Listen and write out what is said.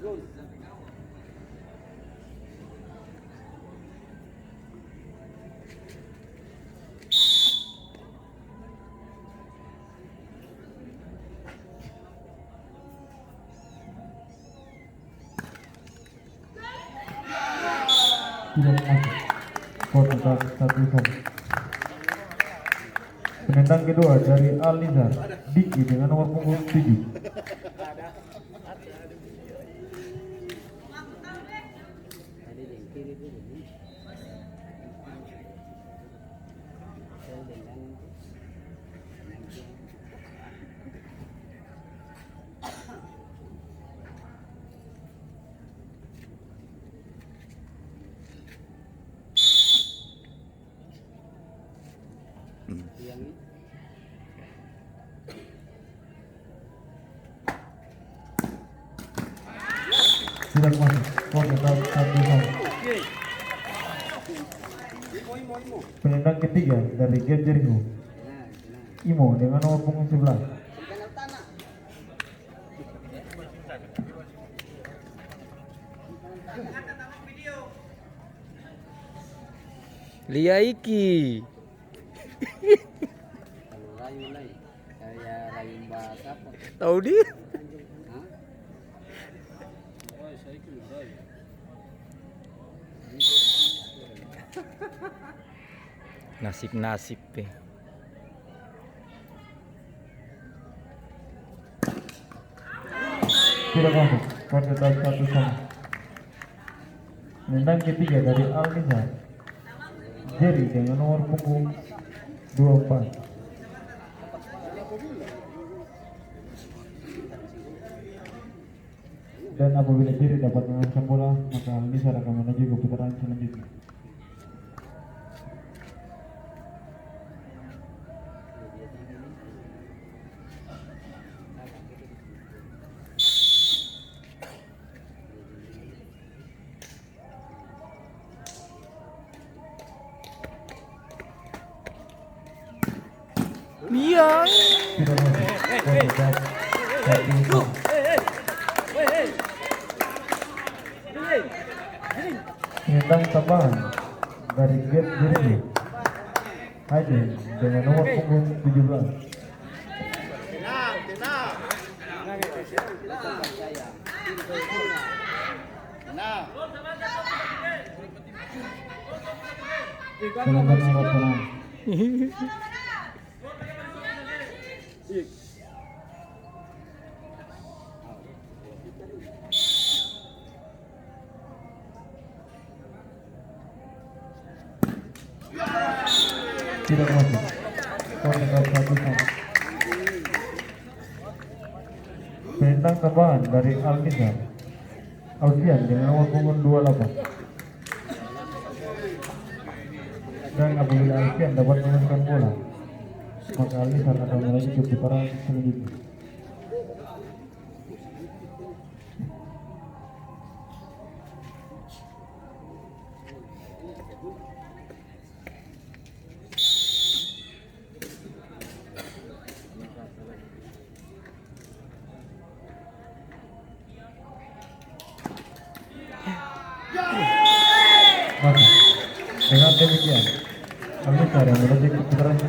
Tidak masuk. Skor tetap 1-1. Penendang kedua dari Alizar Diki dengan nomor punggung 7. Tidak masuk. Skor tetap 1-1. Penendang ketiga dari Get Jericho Imo dengan nomor punggung 11. Lia iki. Tahu dia? Nasib-nasib deh. Tidak masuk. Skor tetap 1-1. Penendang ketiga dari Alisa Jerry dengan nomor punggung 24. Dan apabila Jerry dapat mengamankan bola, maka Alisa akan menuju ke putaran selanjutnya. Iya. Tidak masuk. Skor tetap 1-1. Penendang tambahan dari Get Jericho Haji dengan nomor punggung 17. Penendang nomor tenang. Tidak masuk. Skor tetap 1-1. Penendang tambahan dari Alisa Alfian dengan nomor punggung 28. Dan apabila Alfian dapat mengamankan bola, maka Alisa akan menuju ke putaran selanjutnya. Maka dengan demikian, Alisa yang menuju ke putaran